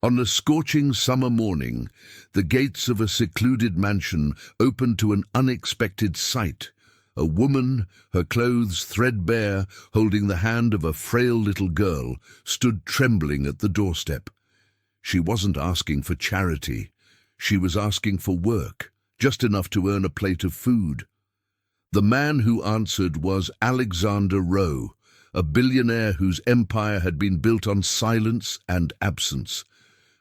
On a scorching summer morning, the gates of a secluded mansion opened to an unexpected sight. A woman, her clothes threadbare, holding the hand of a frail little girl, stood trembling at the doorstep. She wasn't asking for charity. She was asking for work, just enough to earn a plate of food. The man who answered was Alexander Rowe, a billionaire whose empire had been built on silence and absence.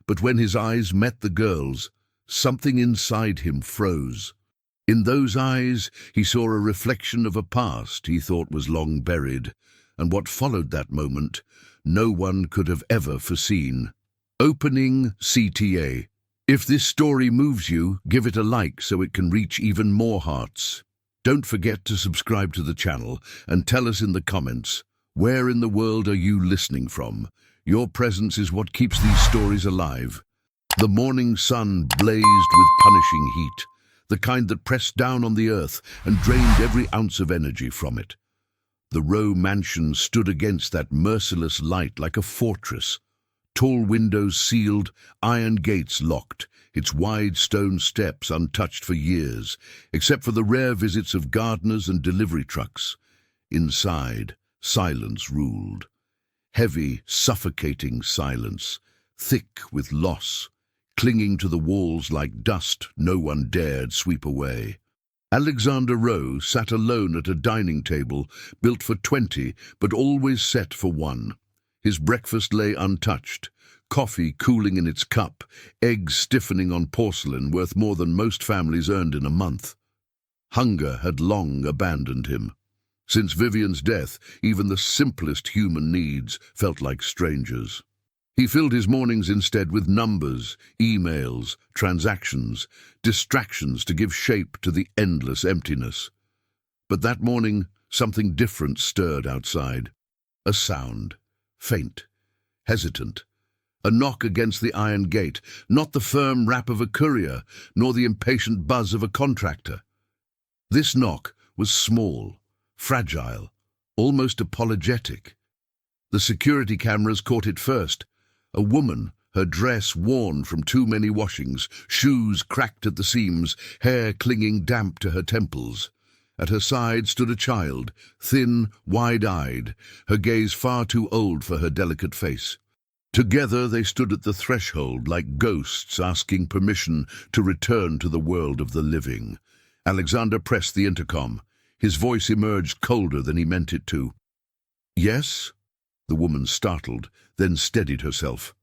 But when his eyes met the girl's, something inside him froze. In those eyes, he saw a reflection of a past he thought was long buried, and what followed that moment, no one could have ever foreseen. Opening CTA. If this story moves you, give it a like so it can reach even more hearts. Don't forget to subscribe to the channel and tell us in the comments, where in the world are you listening from? Your presence is what keeps these stories alive. The morning sun blazed with punishing heat, the kind that pressed down on the earth and drained every ounce of energy from it. The Rowe mansion stood against that merciless light like a fortress. Tall windows sealed, iron gates locked, its wide stone steps untouched for years, except for the rare visits of gardeners and delivery trucks. Inside, silence ruled. Heavy, suffocating silence, thick with loss, clinging to the walls like dust no one dared sweep away. Alexander Rowe sat alone at a dining table built for 20 but always set for 1. His breakfast lay untouched, coffee cooling in its cup, eggs stiffening on porcelain worth more than most families earned in a month. Hunger had long abandoned him. Since Vivian's death, even the simplest human needs felt like strangers. He filled his mornings instead with numbers, emails, transactions, distractions to give shape to the endless emptiness. But that morning, something different stirred outside. A sound, faint, hesitant. A knock against the iron gate, not the firm rap of a courier, nor the impatient buzz of a contractor. This knock was small, fragile, almost apologetic. The security cameras caught it first. A woman, her dress worn from too many washings, shoes cracked at the seams, hair clinging damp to her temples. At her side stood a child, thin, wide-eyed, her gaze far too old for her delicate face. Together they stood at the threshold like ghosts asking permission to return to the world of the living. Alexander pressed the intercom. His voice emerged colder than he meant it to. "Yes?" The woman startled, then steadied herself.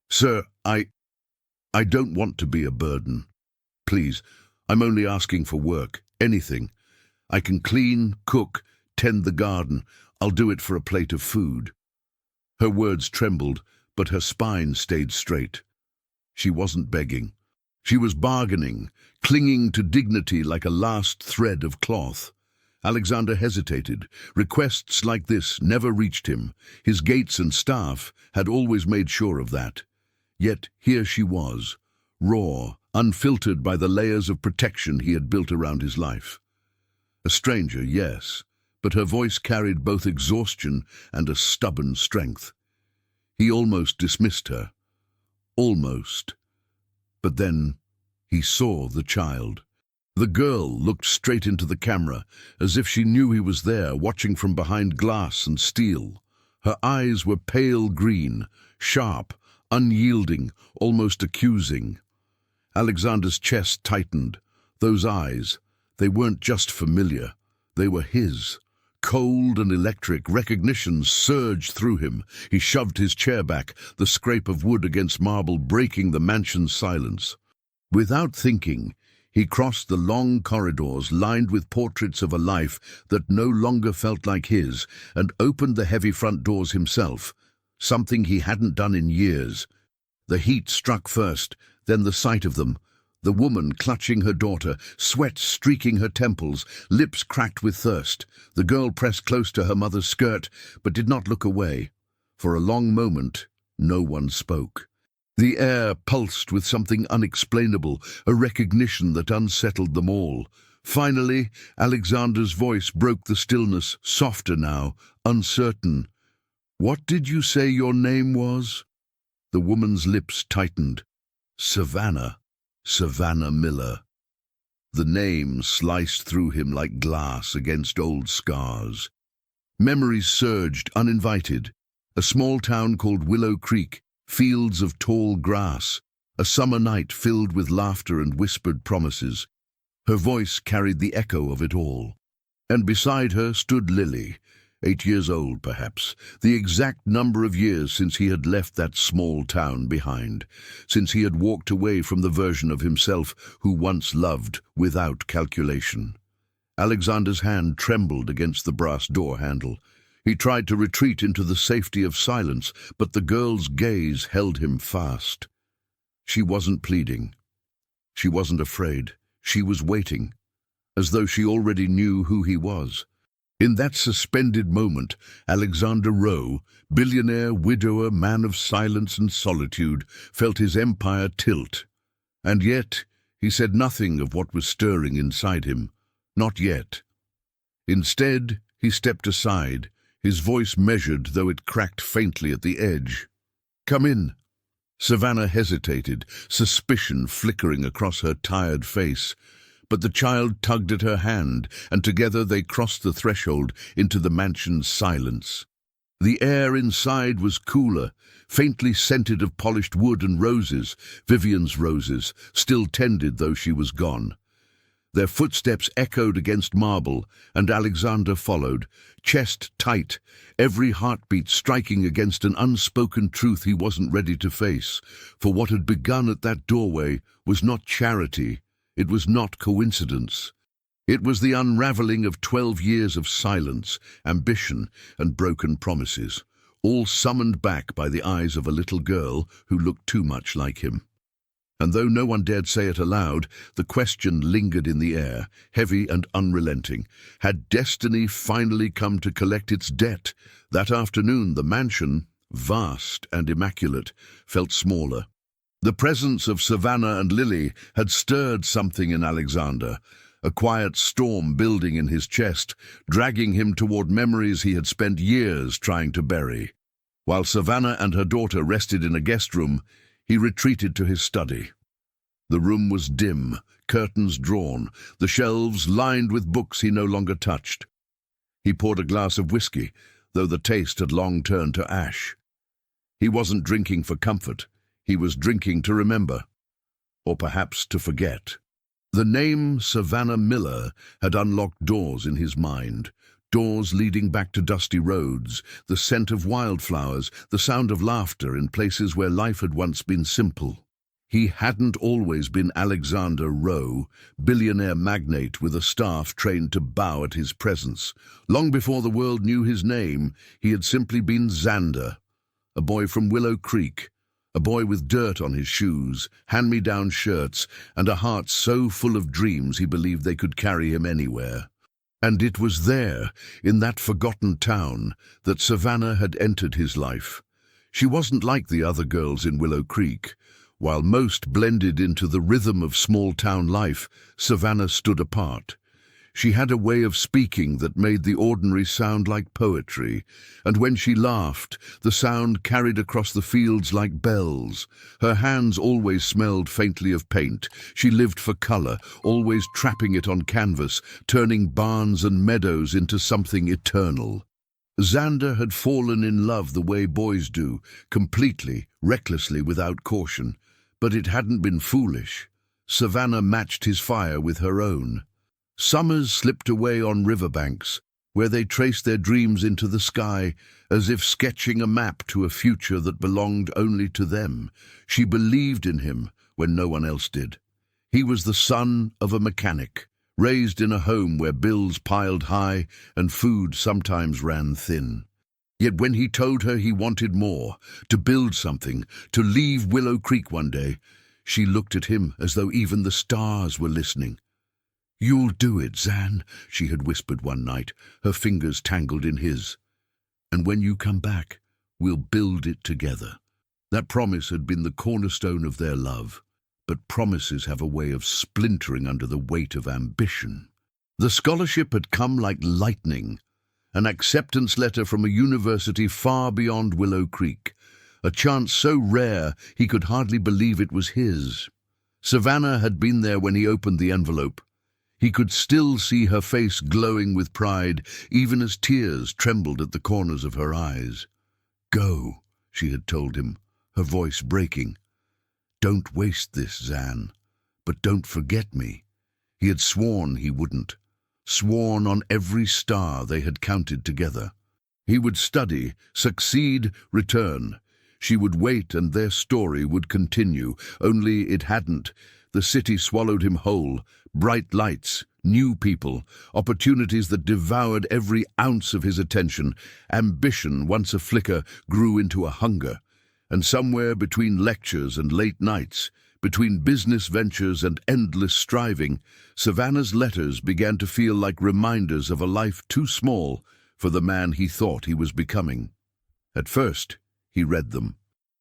"Sir, I don't want to be a burden. Please, I'm only asking for work, anything. I can clean, cook, tend the garden. I'll do it for a plate of food." Her words trembled, but her spine stayed straight. She wasn't begging. She was bargaining, clinging to dignity like a last thread of cloth. Alexander hesitated. Requests like this never reached him. His gates and staff had always made sure of that. Yet here she was, raw, unfiltered by the layers of protection he had built around his life. A stranger, yes, but her voice carried both exhaustion and a stubborn strength. He almost dismissed her. Almost. But then he saw the child. The girl looked straight into the camera, as if she knew he was there, watching from behind glass and steel. Her eyes were pale green, sharp, unyielding, almost accusing. Alexander's chest tightened. Those eyes, they weren't just familiar. They were his. Cold and electric, recognition surged through him. He shoved his chair back, the scrape of wood against marble breaking the mansion's silence. Without thinking, he crossed the long corridors lined with portraits of a life that no longer felt like his, and opened the heavy front doors himself, something he hadn't done in years. The heat struck first, then the sight of them. The woman clutching her daughter, sweat streaking her temples, lips cracked with thirst. The girl pressed close to her mother's skirt, but did not look away. For a long moment, no one spoke. The air pulsed with something unexplainable, a recognition that unsettled them all. Finally, Alexander's voice broke the stillness, softer now, uncertain. "What did you say your name was?" The woman's lips tightened. Savannah. Savannah Miller. The name sliced through him like glass against old scars. Memories surged, uninvited. A small town called Willow Creek, fields of tall grass, a summer night filled with laughter and whispered promises. Her voice carried the echo of it all. And beside her stood Lily, 8 years old perhaps, the exact number of years since he had left that small town behind, since he had walked away from the version of himself who once loved without calculation. Alexander's hand trembled against the brass door handle. He tried to retreat into the safety of silence, but the girl's gaze held him fast. She wasn't pleading. She wasn't afraid. She was waiting, as though she already knew who he was. In that suspended moment, Alexander Rowe, billionaire, widower, man of silence and solitude, felt his empire tilt. And yet, he said nothing of what was stirring inside him. Not yet. Instead, he stepped aside, his voice measured though it cracked faintly at the edge. "Come in." Savannah hesitated, suspicion flickering across her tired face. But the child tugged at her hand, and together they crossed the threshold into the mansion's silence. The air inside was cooler, faintly scented of polished wood and roses, Vivian's roses, still tended though she was gone. Their footsteps echoed against marble, and Alexander followed, chest tight, every heartbeat striking against an unspoken truth he wasn't ready to face. For what had begun at that doorway was not charity, it was not coincidence. It was the unraveling of 12 years of silence, ambition, and broken promises, all summoned back by the eyes of a little girl who looked too much like him. And though no one dared say it aloud, the question lingered in the air, heavy and unrelenting. Had destiny finally come to collect its debt? That afternoon, the mansion, vast and immaculate, felt smaller. The presence of Savannah and Lily had stirred something in Alexander, a quiet storm building in his chest, dragging him toward memories he had spent years trying to bury. While Savannah and her daughter rested in a guest room, he retreated to his study. The room was dim, curtains drawn, the shelves lined with books he no longer touched. He poured a glass of whiskey, though the taste had long turned to ash. He wasn't drinking for comfort. He was drinking to remember, or perhaps to forget. The name Savannah Miller had unlocked doors in his mind, doors leading back to dusty roads, the scent of wildflowers, the sound of laughter in places where life had once been simple. He hadn't always been Alexander Rowe, billionaire magnate with a staff trained to bow at his presence. Long before the world knew his name, he had simply been Xander, a boy from Willow Creek, a boy with dirt on his shoes, hand-me-down shirts, and a heart so full of dreams he believed they could carry him anywhere. And it was there, in that forgotten town, that Savannah had entered his life. She wasn't like the other girls in Willow Creek. While most blended into the rhythm of small-town life, Savannah stood apart. She had a way of speaking that made the ordinary sound like poetry, and when she laughed, the sound carried across the fields like bells. Her hands always smelled faintly of paint. She lived for color, always trapping it on canvas, turning barns and meadows into something eternal. Xander had fallen in love the way boys do, completely, recklessly, without caution. But it hadn't been foolish. Savannah matched his fire with her own. Summers slipped away on riverbanks, where they traced their dreams into the sky, as if sketching a map to a future that belonged only to them. She believed in him when no one else did. He was the son of a mechanic, raised in a home where bills piled high and food sometimes ran thin. Yet when he told her he wanted more, to build something, to leave Willow Creek one day, she looked at him as though even the stars were listening. "You'll do it, Zan," she had whispered one night, her fingers tangled in his. "And when you come back, we'll build it together." That promise had been the cornerstone of their love, but promises have a way of splintering under the weight of ambition. The scholarship had come like lightning, an acceptance letter from a university far beyond Willow Creek, a chance so rare he could hardly believe it was his. Savannah had been there when he opened the envelope. He could still see her face glowing with pride, even as tears trembled at the corners of her eyes. "Go," she had told him, her voice breaking. "Don't waste this, Zan, but don't forget me." He had sworn he wouldn't, sworn on every star they had counted together. He would study, succeed, return. She would wait and their story would continue, only it hadn't. The city swallowed him whole. Bright lights, new people, opportunities that devoured every ounce of his attention. Ambition, once a flicker, grew into a hunger. And somewhere between lectures and late nights, between business ventures and endless striving, Savannah's letters began to feel like reminders of a life too small for the man he thought he was becoming. At first, he read them.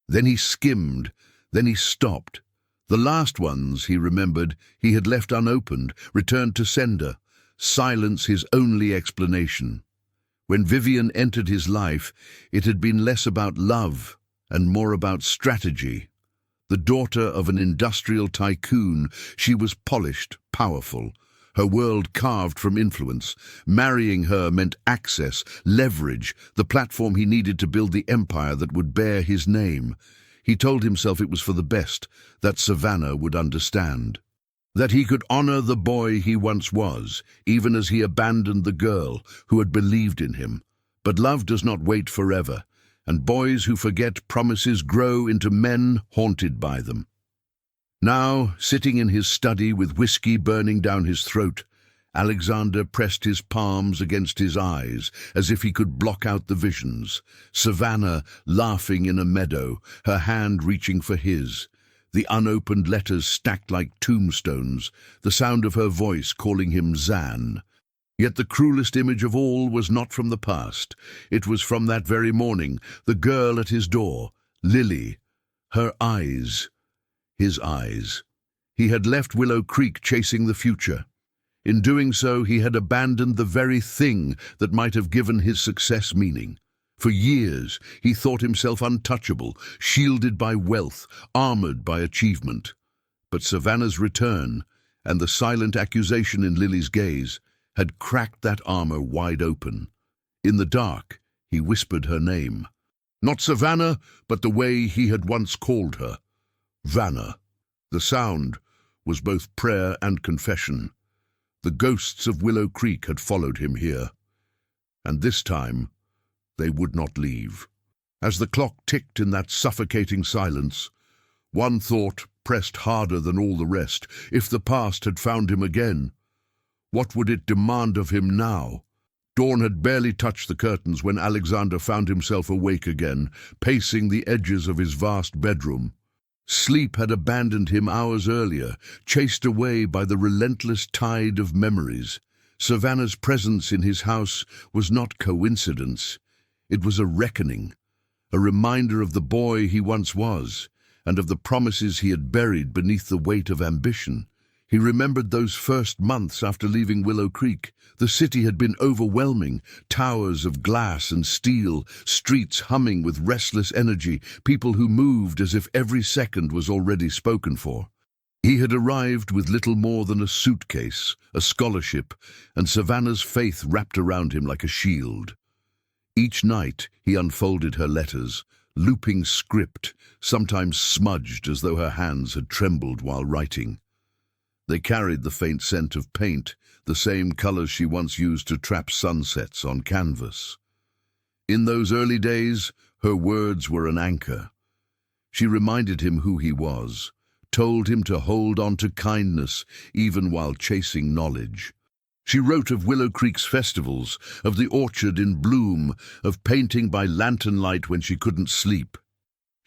Then he skimmed. Then he stopped. The last ones, he remembered, he had left unopened, returned to sender. Silence his only explanation. When Vivian entered his life, it had been less about love and more about strategy. The daughter of an industrial tycoon, she was polished, powerful, her world carved from influence. Marrying her meant access, leverage, the platform he needed to build the empire that would bear his name. He told himself it was for the best, that Savannah would understand. That he could honor the boy he once was, even as he abandoned the girl who had believed in him. But love does not wait forever, and boys who forget promises grow into men haunted by them. Now, sitting in his study with whiskey burning down his throat, Alexander pressed his palms against his eyes as if he could block out the visions. Savannah laughing in a meadow, her hand reaching for his. The unopened letters stacked like tombstones, the sound of her voice calling him Zan. Yet the cruelest image of all was not from the past. It was from that very morning, the girl at his door, Lily. Her eyes. His eyes. He had left Willow Creek chasing the future. In doing so, he had abandoned the very thing that might have given his success meaning. For years, he thought himself untouchable, shielded by wealth, armored by achievement. But Savannah's return, and the silent accusation in Lily's gaze, had cracked that armor wide open. In the dark, he whispered her name. Not Savannah, but the way he had once called her. Vanna. The sound was both prayer and confession. The ghosts of Willow Creek had followed him here. And this time, they would not leave. As the clock ticked in that suffocating silence, one thought pressed harder than all the rest. If the past had found him again, what would it demand of him now? Dawn had barely touched the curtains when Alexander found himself awake again, pacing the edges of his vast bedroom. Sleep had abandoned him hours earlier, chased away by the relentless tide of memories. Savannah's presence in his house was not coincidence. It was a reckoning, a reminder of the boy he once was, and of the promises he had buried beneath the weight of ambition. He remembered those first months after leaving Willow Creek. The city had been overwhelming, towers of glass and steel, streets humming with restless energy, people who moved as if every second was already spoken for. He had arrived with little more than a suitcase, a scholarship, and Savannah's faith wrapped around him like a shield. Each night he unfolded her letters, looping script, sometimes smudged as though her hands had trembled while writing. They carried the faint scent of paint, the same colors she once used to trap sunsets on canvas. In those early days, her words were an anchor. She reminded him who he was, told him to hold on to kindness even while chasing knowledge. She wrote of Willow Creek's festivals, of the orchard in bloom, of painting by lantern light when she couldn't sleep.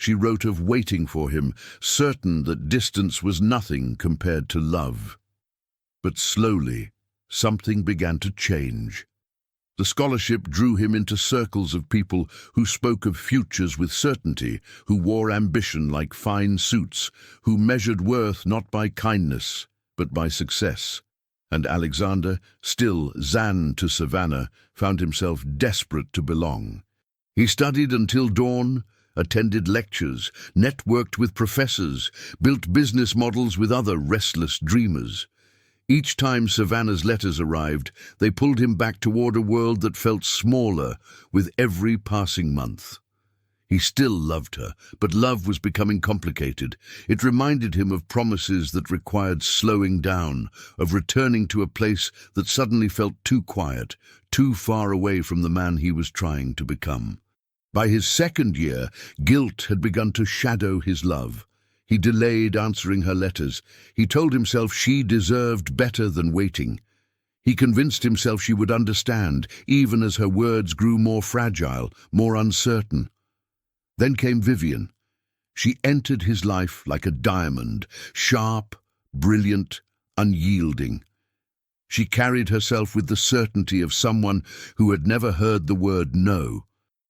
She wrote of waiting for him, certain that distance was nothing compared to love. But slowly, something began to change. The scholarship drew him into circles of people who spoke of futures with certainty, who wore ambition like fine suits, who measured worth not by kindness, but by success. And Alexander, still Zan to Savannah, found himself desperate to belong. He studied until dawn, attended lectures, networked with professors, built business models with other restless dreamers. Each time Savannah's letters arrived, they pulled him back toward a world that felt smaller with every passing month. He still loved her, but love was becoming complicated. It reminded him of promises that required slowing down, of returning to a place that suddenly felt too quiet, too far away from the man he was trying to become. By his second year, guilt had begun to shadow his love. He delayed answering her letters. He told himself she deserved better than waiting. He convinced himself she would understand, even as her words grew more fragile, more uncertain. Then came Vivian. She entered his life like a diamond, sharp, brilliant, unyielding. She carried herself with the certainty of someone who had never heard the word no.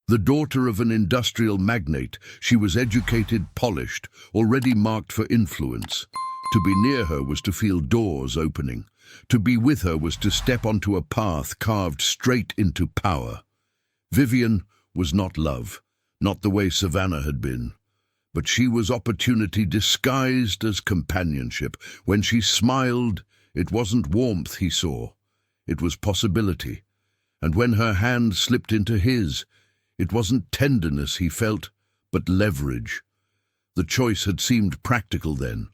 The daughter of an industrial magnate, she was educated, polished, already marked for influence. To be near her was to feel doors opening. To be with her was to step onto a path carved straight into power. Vivian was not love. Not the way Savannah had been. But she was opportunity disguised as companionship. When she smiled, it wasn't warmth he saw. It was possibility. And when her hand slipped into his, it wasn't tenderness he felt, but leverage. The choice had seemed practical then.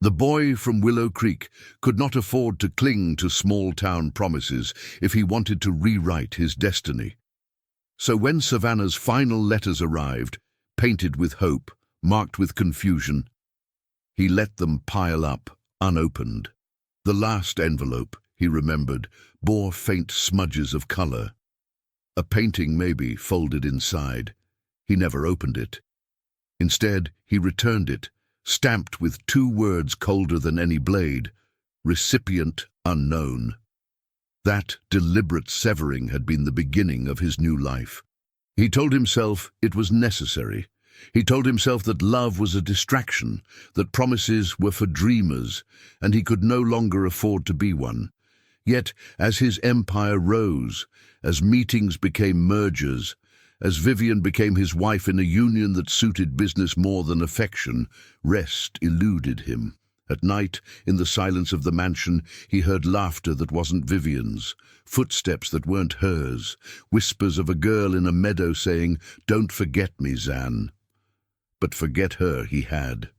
The boy from Willow Creek could not afford to cling to small-town promises if he wanted to rewrite his destiny. So when Savannah's final letters arrived, painted with hope, marked with confusion, he let them pile up, unopened. The last envelope, he remembered, bore faint smudges of color. A painting, maybe, folded inside. He never opened it. Instead, he returned it, stamped with 2 words colder than any blade: recipient unknown. That deliberate severing had been the beginning of his new life. He told himself it was necessary. He told himself that love was a distraction, that promises were for dreamers, and he could no longer afford to be one. Yet, as his empire rose, as meetings became mergers, as Vivian became his wife in a union that suited business more than affection, rest eluded him. At night, in the silence of the mansion, he heard laughter that wasn't Vivian's, footsteps that weren't hers, whispers of a girl in a meadow saying, "Don't forget me, Zan." But forget her he had.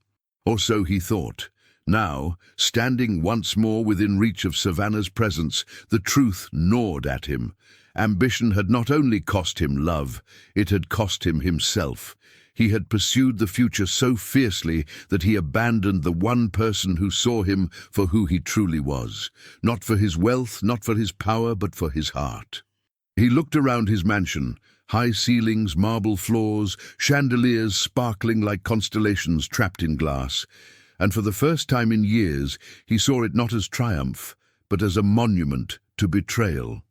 Or so he thought. Now, standing once more within reach of Savannah's presence, the truth gnawed at him. Ambition had not only cost him love, it had cost him himself. He had pursued the future so fiercely that he abandoned the one person who saw him for who he truly was. Not for his wealth, not for his power, but for his heart. He looked around his mansion, high ceilings, marble floors, chandeliers sparkling like constellations trapped in glass. And for the first time in years, he saw it not as triumph, but as a monument to betrayal.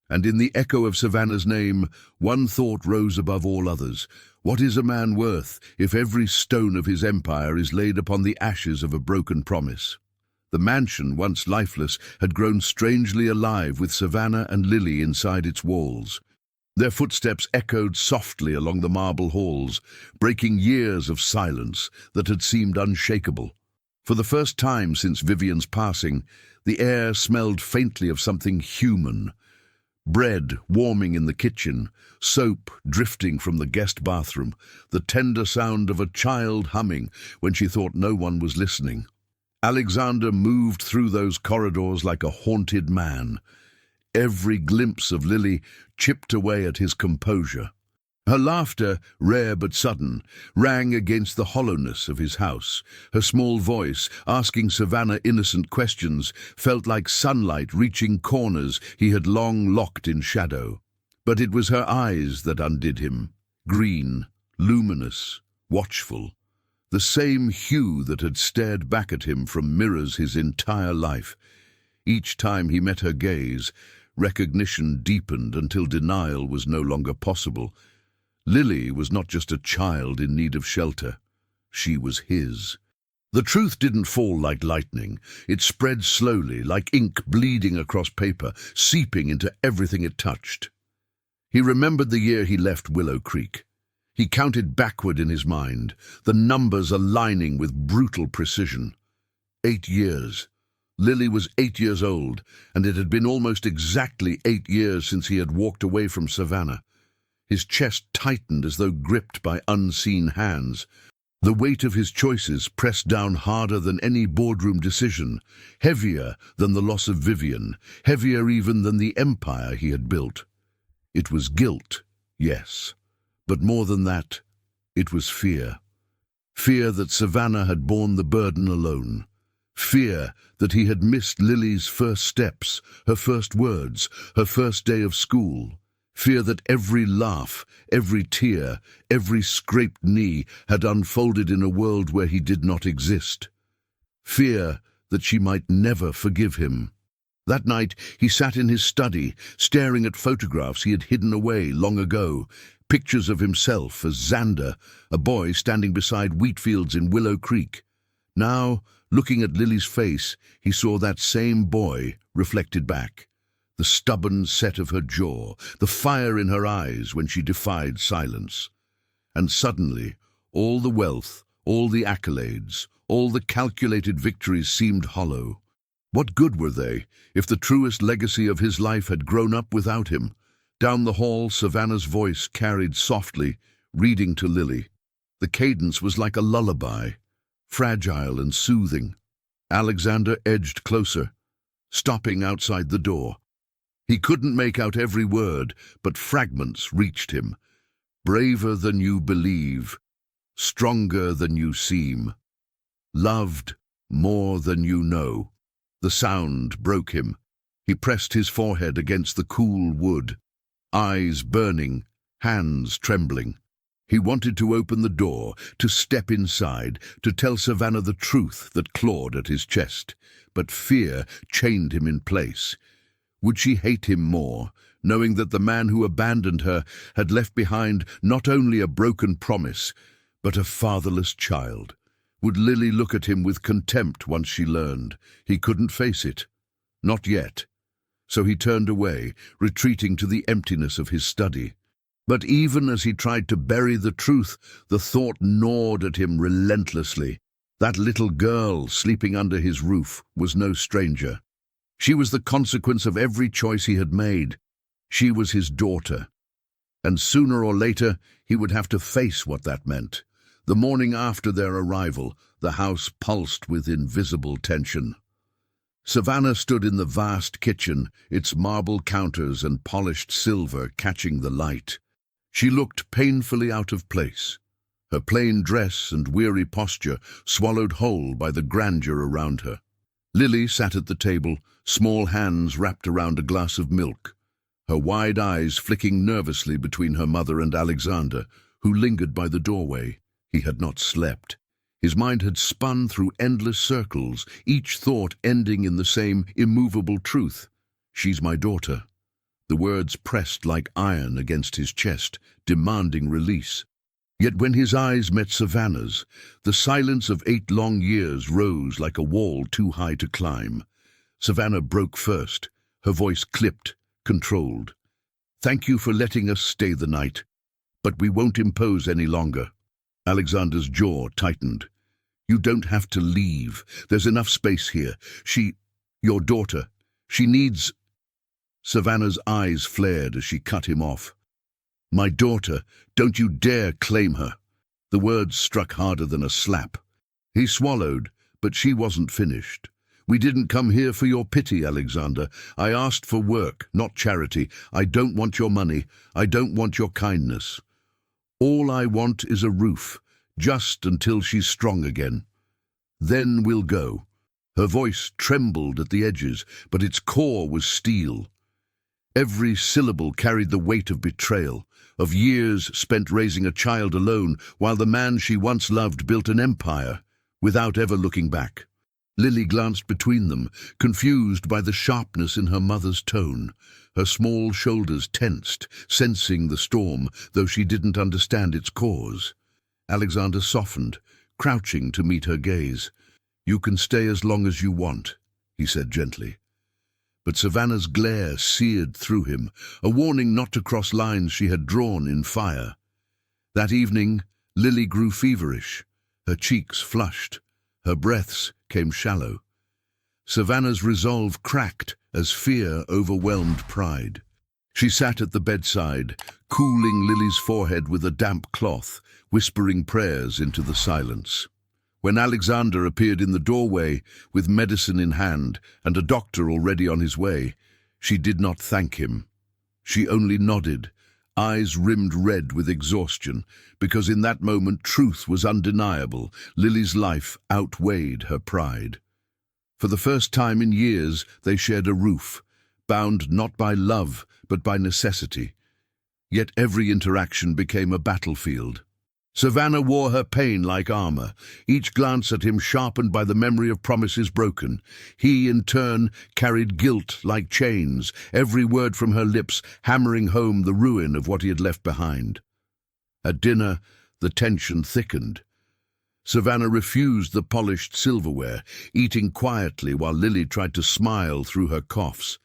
And in the echo of Savannah's name, one thought rose above all others. What is a man worth if every stone of his empire is laid upon the ashes of a broken promise? The mansion, once lifeless, had grown strangely alive with Savannah and Lily inside its walls. Their footsteps echoed softly along the marble halls, breaking years of silence that had seemed unshakable. For the first time since Vivian's passing, the air smelled faintly of something human. Bread warming in the kitchen, soap drifting from the guest bathroom, the tender sound of a child humming when she thought no one was listening. Alexander moved through those corridors like a haunted man. Every glimpse of Lily chipped away at his composure. Her laughter, rare but sudden, rang against the hollowness of his house. Her small voice, asking Savannah innocent questions, felt like sunlight reaching corners he had long locked in shadow. But it was her eyes that undid him, green, luminous, watchful, the same hue that had stared back at him from mirrors his entire life. Each time he met her gaze, recognition deepened until denial was no longer possible. Lily was not just a child in need of shelter. She was his. The truth didn't fall like lightning. It spread slowly, like ink bleeding across paper, seeping into everything it touched. He remembered the year he left Willow Creek. He counted backward in his mind, the numbers aligning with brutal precision. 8 years. Lily was 8 years old, and it had been almost exactly 8 years since he had walked away from Savannah. His chest tightened as though gripped by unseen hands. The weight of his choices pressed down harder than any boardroom decision, heavier than the loss of Vivian, heavier even than the empire he had built. It was guilt, yes, but more than that, it was fear. Fear that Savannah had borne the burden alone. Fear that he had missed Lily's first steps, her first words, her first day of school. Fear that every laugh, every tear, every scraped knee had unfolded in a world where he did not exist. Fear that she might never forgive him. That night he sat in his study, staring at photographs he had hidden away long ago, pictures of himself as Xander, a boy standing beside wheat fields in Willow Creek. Now, looking at Lily's face, he saw that same boy reflected back. The stubborn set of her jaw, the fire in her eyes when she defied silence. And suddenly, all the wealth, all the accolades, all the calculated victories seemed hollow. What good were they, if the truest legacy of his life had grown up without him? Down the hall, Savannah's voice carried softly, reading to Lily. The cadence was like a lullaby, fragile and soothing. Alexander edged closer, stopping outside the door. He couldn't make out every word, but fragments reached him. Braver than you believe, stronger than you seem, loved more than you know. The sound broke him. He pressed his forehead against the cool wood, eyes burning, hands trembling. He wanted to open the door, to step inside, to tell Savannah the truth that clawed at his chest, but fear chained him in place. Would she hate him more, knowing that the man who abandoned her had left behind not only a broken promise, but a fatherless child? Would Lily look at him with contempt once she learned? He couldn't face it. Not yet. So he turned away, retreating to the emptiness of his study. But even as he tried to bury the truth, the thought gnawed at him relentlessly. That little girl sleeping under his roof was no stranger. She was the consequence of every choice he had made. She was his daughter. And sooner or later, he would have to face what that meant. The morning after their arrival, the house pulsed with invisible tension. Savannah stood in the vast kitchen, its marble counters and polished silver catching the light. She looked painfully out of place, her plain dress and weary posture swallowed whole by the grandeur around her. Lily sat at the table, small hands wrapped around a glass of milk, her wide eyes flicking nervously between her mother and Alexander, who lingered by the doorway. He had not slept. His mind had spun through endless circles, each thought ending in the same immovable truth. She's my daughter. The words pressed like iron against his chest, demanding release. Yet when his eyes met Savannah's, the silence of 8 long years rose like a wall too high to climb. Savannah broke first, her voice clipped, controlled. "Thank you for letting us stay the night, but we won't impose any longer." Alexander's jaw tightened. "You don't have to leave. There's enough space here. Your daughter, she needs—" Savannah's eyes flared as she cut him off. "My daughter, don't you dare claim her." The words struck harder than a slap. He swallowed, but she wasn't finished. "We didn't come here for your pity, Alexander. I asked for work, not charity. I don't want your money. I don't want your kindness. All I want is a roof, just until she's strong again. Then we'll go." Her voice trembled at the edges, but its core was steel. Every syllable carried the weight of betrayal, of years spent raising a child alone, while the man she once loved built an empire, without ever looking back. Lily glanced between them, confused by the sharpness in her mother's tone. Her small shoulders tensed, sensing the storm, though she didn't understand its cause. Alexander softened, crouching to meet her gaze. "You can stay as long as you want," he said gently. But Savannah's glare seared through him, a warning not to cross lines she had drawn in fire. That evening, Lily grew feverish. Her cheeks flushed. Her breaths came shallow. Savannah's resolve cracked as fear overwhelmed pride. She sat at the bedside, cooling Lily's forehead with a damp cloth, whispering prayers into the silence. When Alexander appeared in the doorway, with medicine in hand and a doctor already on his way, she did not thank him. She only nodded, eyes rimmed red with exhaustion, because in that moment truth was undeniable. Lily's life outweighed her pride. For the first time in years, they shared a roof, bound not by love, but by necessity. Yet every interaction became a battlefield. Savannah wore her pain like armor, each glance at him sharpened by the memory of promises broken. He, in turn, carried guilt like chains, every word from her lips hammering home the ruin of what he had left behind. At dinner, the tension thickened. Savannah refused the polished silverware, eating quietly while Lily tried to smile through her coughs.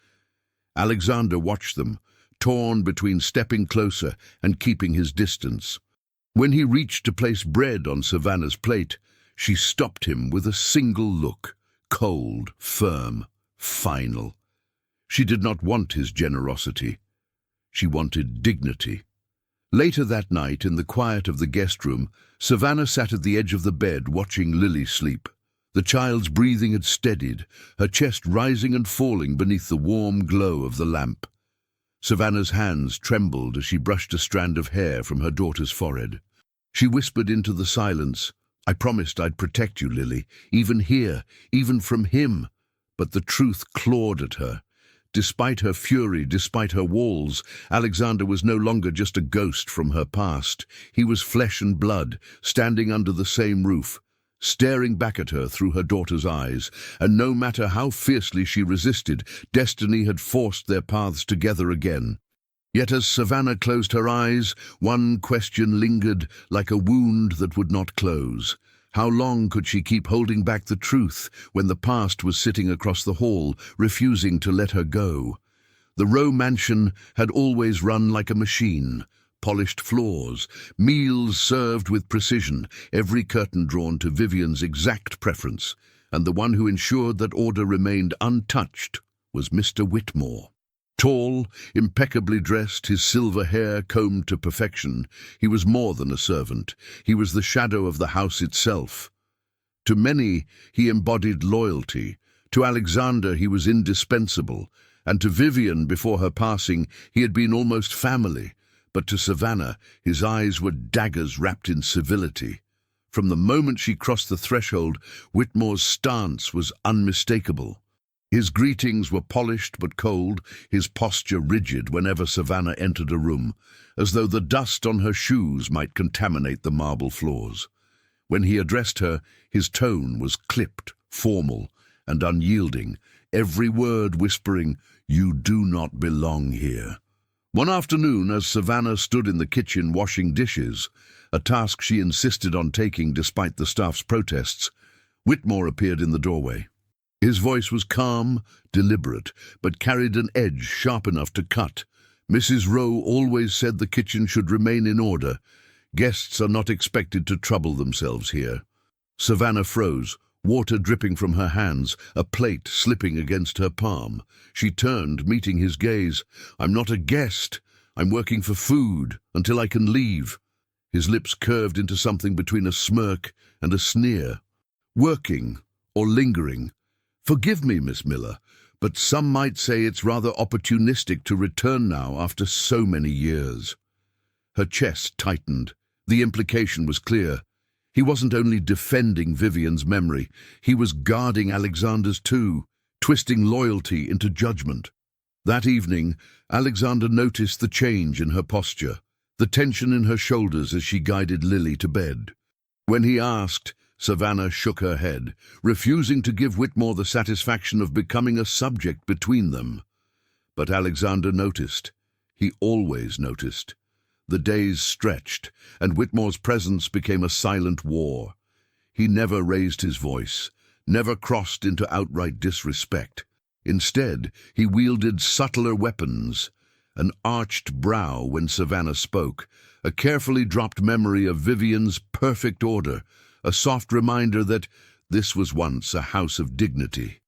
Alexander watched them, torn between stepping closer and keeping his distance. When he reached to place bread on Savannah's plate, she stopped him with a single look, cold, firm, final. She did not want his generosity. She wanted dignity. Later that night, in the quiet of the guest room, Savannah sat at the edge of the bed watching Lily sleep. The child's breathing had steadied, her chest rising and falling beneath the warm glow of the lamp. Savannah's hands trembled as she brushed a strand of hair from her daughter's forehead. She whispered into the silence, "I promised I'd protect you, Lily, even here, even from him." But the truth clawed at her. Despite her fury, despite her walls, Alexander was no longer just a ghost from her past. He was flesh and blood, standing under the same roof, staring back at her through her daughter's eyes, and no matter how fiercely she resisted, destiny had forced their paths together again. Yet as Savannah closed her eyes, one question lingered like a wound that would not close. How long could she keep holding back the truth when the past was sitting across the hall, refusing to let her go? The Rowe mansion had always run like a machine. Polished floors, meals served with precision, every curtain drawn to Vivian's exact preference, and the one who ensured that order remained untouched was Mr. Whitmore. Tall, impeccably dressed, his silver hair combed to perfection, he was more than a servant. He was the shadow of the house itself. To many, he embodied loyalty. To Alexander, he was indispensable, and to Vivian, before her passing, he had been almost family. But to Savannah, his eyes were daggers wrapped in civility. From the moment she crossed the threshold, Whitmore's stance was unmistakable. His greetings were polished but cold, his posture rigid whenever Savannah entered a room, as though the dust on her shoes might contaminate the marble floors. When he addressed her, his tone was clipped, formal, and unyielding, every word whispering, "You do not belong here." One afternoon, as Savannah stood in the kitchen washing dishes, a task she insisted on taking despite the staff's protests, Whitmore appeared in the doorway. His voice was calm, deliberate, but carried an edge sharp enough to cut. "Mrs. Rowe always said the kitchen should remain in order. Guests are not expected to trouble themselves here." Savannah froze, water dripping from her hands, a plate slipping against her palm. She turned, meeting his gaze. "I'm not a guest. I'm working for food, until I can leave." His lips curved into something between a smirk and a sneer. "Working, or lingering? Forgive me, Miss Miller, but some might say it's rather opportunistic to return now after so many years." Her chest tightened. The implication was clear. He wasn't only defending Vivian's memory, he was guarding Alexander's too, twisting loyalty into judgment. That evening, Alexander noticed the change in her posture, the tension in her shoulders as she guided Lily to bed. When he asked, Savannah shook her head, refusing to give Whitmore the satisfaction of becoming a subject between them. But Alexander noticed. He always noticed. The days stretched, and Whitmore's presence became a silent war. He never raised his voice, never crossed into outright disrespect. Instead, he wielded subtler weapons, an arched brow when Savannah spoke, a carefully dropped memory of Vivian's perfect order, a soft reminder that this was once a house of dignity.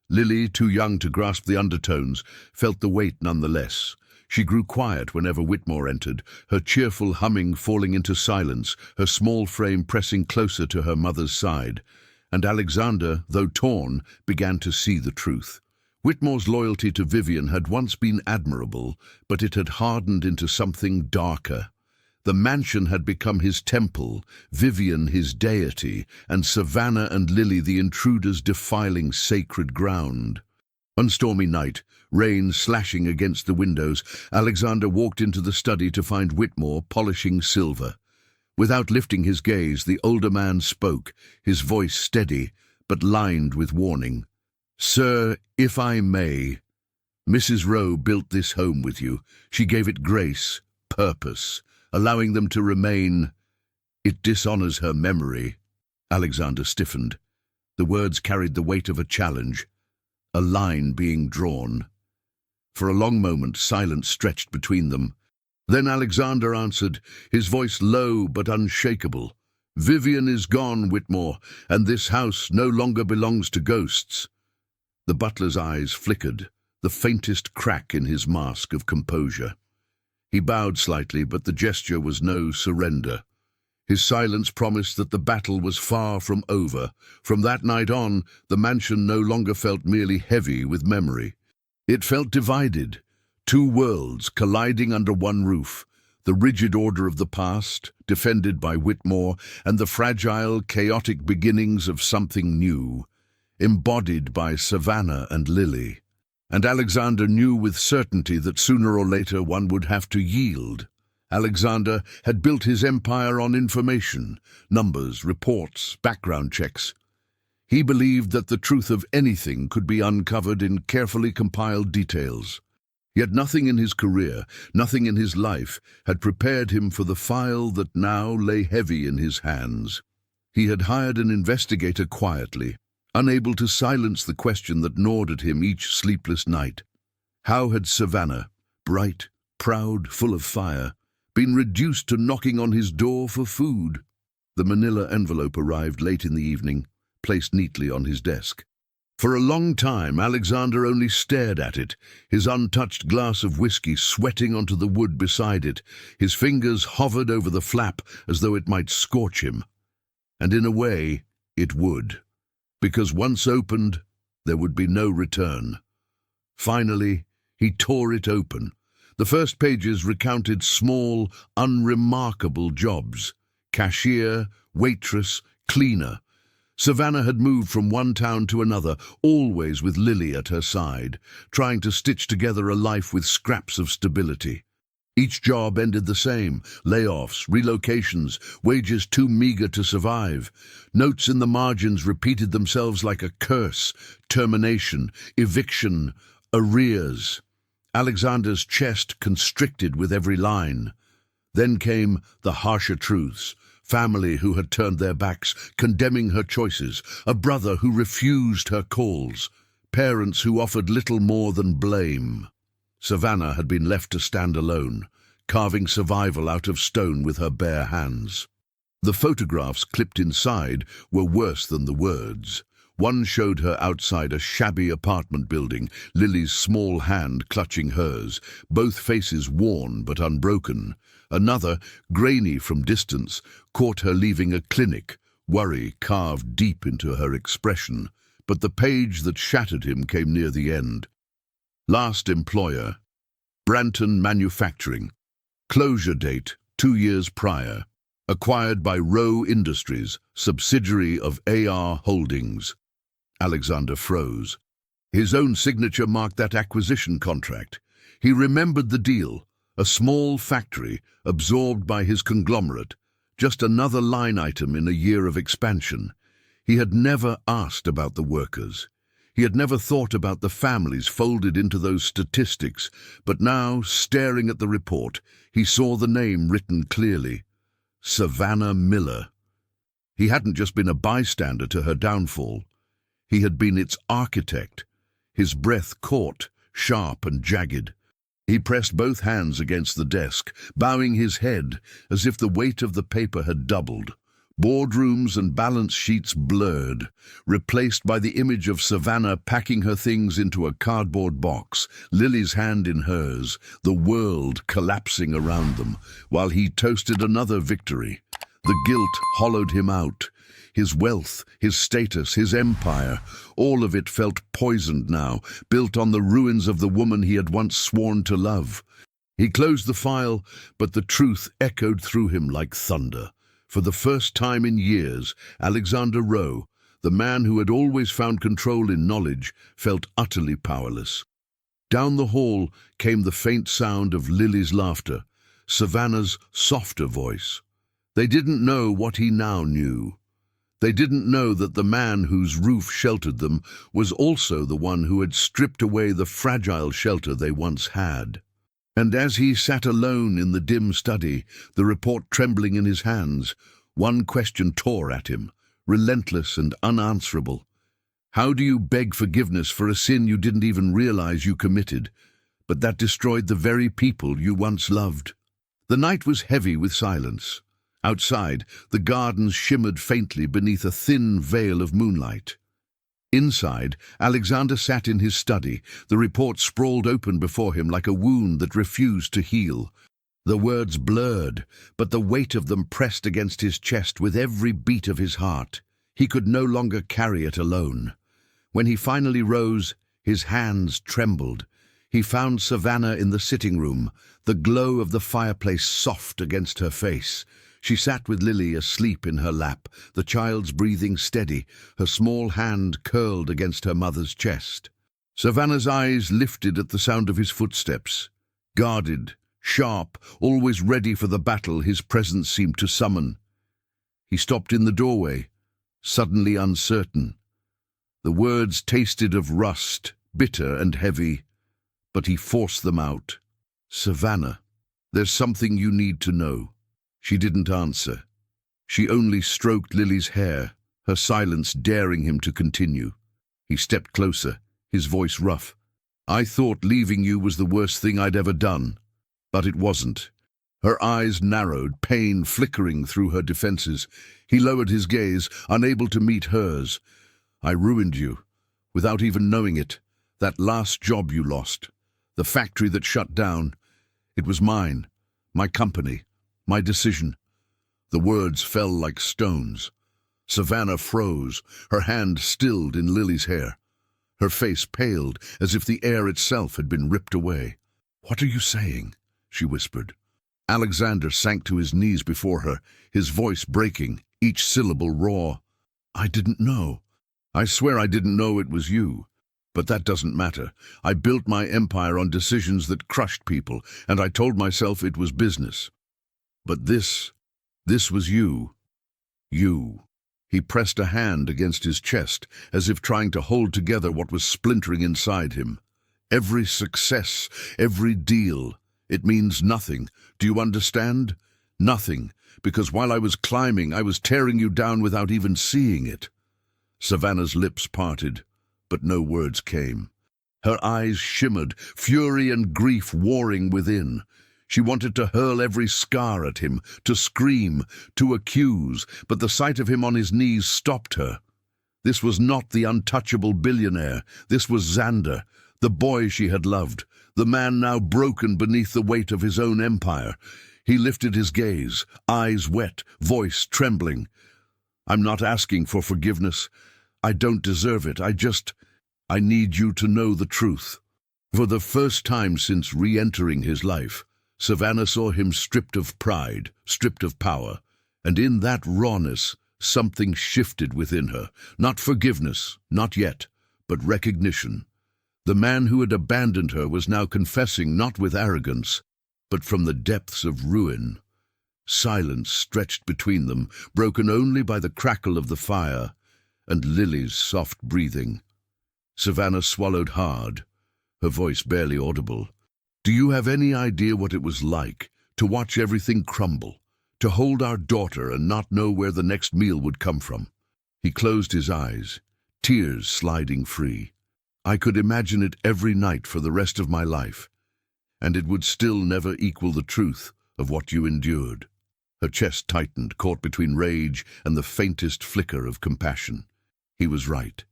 Lily, too young to grasp the undertones, felt the weight nonetheless. She grew quiet whenever Whitmore entered, her cheerful humming falling into silence, her small frame pressing closer to her mother's side. And Alexander, though torn, began to see the truth. Whitmore's loyalty to Vivian had once been admirable, but it had hardened into something darker. The mansion had become his temple, Vivian his deity, and Savannah and Lily the intruders defiling sacred ground. One stormy night, rain slashing against the windows, Alexander walked into the study to find Whitmore polishing silver. Without lifting his gaze, the older man spoke, his voice steady, but lined with warning. "Sir, if I may, Mrs. Rowe built this home with you. She gave it grace, purpose, allowing them to remain. It dishonors her memory." Alexander stiffened. The words carried the weight of a challenge, a line being drawn. For a long moment, silence stretched between them. Then Alexander answered, his voice low but unshakable. "Vivian is gone, Whitmore, and this house no longer belongs to ghosts." The butler's eyes flickered, the faintest crack in his mask of composure. He bowed slightly, but the gesture was no surrender. His silence promised that the battle was far from over. From that night on, the mansion no longer felt merely heavy with memory. It felt divided, two worlds colliding under one roof, the rigid order of the past, defended by Whitmore, and the fragile, chaotic beginnings of something new, embodied by Savannah and Lily. And Alexander knew with certainty that sooner or later one would have to yield. Alexander had built his empire on information, numbers, reports, background checks. He believed that the truth of anything could be uncovered in carefully compiled details. Yet nothing in his career, nothing in his life, had prepared him for the file that now lay heavy in his hands. He had hired an investigator quietly, unable to silence the question that gnawed at him each sleepless night. How had Savannah, bright, proud, full of fire, been reduced to knocking on his door for food? The manila envelope arrived late in the evening, placed neatly on his desk. For a long time, Alexander only stared at it, his untouched glass of whiskey sweating onto the wood beside it. His fingers hovered over the flap as though it might scorch him. And in a way, it would. Because once opened, there would be no return. Finally, he tore it open. The first pages recounted small, unremarkable jobs. Cashier, waitress, cleaner. Savannah had moved from one town to another, always with Lily at her side, trying to stitch together a life with scraps of stability. Each job ended the same: layoffs, relocations, wages too meager to survive. Notes in the margins repeated themselves like a curse: termination, eviction, arrears. Alexander's chest constricted with every line. Then came the harsher truths. Family who had turned their backs, condemning her choices, a brother who refused her calls, parents who offered little more than blame. Savannah had been left to stand alone, carving survival out of stone with her bare hands. The photographs clipped inside were worse than the words. One showed her outside a shabby apartment building, Lily's small hand clutching hers, both faces worn but unbroken. Another, grainy from distance, caught her leaving a clinic, worry carved deep into her expression. But the page that shattered him came near the end. Last employer, Branton Manufacturing. Closure date, 2 years prior. Acquired by Rowe Industries, subsidiary of AR Holdings. Alexander froze. His own signature marked that acquisition contract. He remembered the deal, a small factory absorbed by his conglomerate, just another line item in a year of expansion. He had never asked about the workers. He had never thought about the families folded into those statistics, but now, staring at the report, he saw the name written clearly: Savannah Miller. He hadn't just been a bystander to her downfall. He had been its architect. His breath caught, sharp and jagged. He pressed both hands against the desk, bowing his head as if the weight of the paper had doubled. Boardrooms and balance sheets blurred, replaced by the image of Savannah packing her things into a cardboard box, Lily's hand in hers, the world collapsing around them, while he toasted another victory. The guilt hollowed him out. His wealth, his status, his empire, all of it felt poisoned now, built on the ruins of the woman he had once sworn to love. He closed the file, but the truth echoed through him like thunder. For the first time in years, Alexander Rowe, the man who had always found control in knowledge, felt utterly powerless. Down the hall came the faint sound of Lily's laughter, Savannah's softer voice. They didn't know what he now knew. They didn't know that the man whose roof sheltered them was also the one who had stripped away the fragile shelter they once had. And as he sat alone in the dim study, the report trembling in his hands, one question tore at him, relentless and unanswerable. How do you beg forgiveness for a sin you didn't even realize you committed, but that destroyed the very people you once loved? The night was heavy with silence. Outside, the gardens shimmered faintly beneath a thin veil of moonlight. Inside, Alexander sat in his study, the report sprawled open before him like a wound that refused to heal. The words blurred, but the weight of them pressed against his chest with every beat of his heart. He could no longer carry it alone. When he finally rose, his hands trembled. He found Savannah in the sitting room, the glow of the fireplace soft against her face. She sat with Lily asleep in her lap, the child's breathing steady, her small hand curled against her mother's chest. Savannah's eyes lifted at the sound of his footsteps. Guarded, sharp, always ready for the battle his presence seemed to summon. He stopped in the doorway, suddenly uncertain. The words tasted of rust, bitter and heavy, but he forced them out. "Savannah, there's something you need to know." She didn't answer. She only stroked Lily's hair, her silence daring him to continue. He stepped closer, his voice rough. "I thought leaving you was the worst thing I'd ever done, but it wasn't." Her eyes narrowed, pain flickering through her defenses. He lowered his gaze, unable to meet hers. "I ruined you, without even knowing it. That last job you lost, the factory that shut down, it was mine, my company. My decision." The words fell like stones. Savannah froze, her hand stilled in Lily's hair. Her face paled, as if the air itself had been ripped away. "What are you saying?" she whispered. Alexander sank to his knees before her, his voice breaking, each syllable raw. "I didn't know. I swear I didn't know it was you. But that doesn't matter. I built my empire on decisions that crushed people, and I told myself it was business. But this was you. You." He pressed a hand against his chest, as if trying to hold together what was splintering inside him. "Every success, every deal, it means nothing. Do you understand? Nothing, because while I was climbing, I was tearing you down without even seeing it." Savannah's lips parted, but no words came. Her eyes shimmered, fury and grief warring within. She wanted to hurl every scar at him, to scream, to accuse, but the sight of him on his knees stopped her. This was not the untouchable billionaire. This was Xander, the boy she had loved, the man now broken beneath the weight of his own empire. He lifted his gaze, eyes wet, voice trembling. "I'm not asking for forgiveness. I don't deserve it. I need you to know the truth." For the first time since re-entering his life, Savannah saw him stripped of pride, stripped of power, and in that rawness, something shifted within her. Not forgiveness, not yet, but recognition. The man who had abandoned her was now confessing not with arrogance, but from the depths of ruin. Silence stretched between them, broken only by the crackle of the fire and Lily's soft breathing. Savannah swallowed hard, her voice barely audible. "Do you have any idea what it was like to watch everything crumble, to hold our daughter and not know where the next meal would come from?" He closed his eyes, tears sliding free. "I could imagine it every night for the rest of my life. and it would still never equal the truth of what you endured. Her chest tightened, caught between rage and the faintest flicker of compassion. He was right.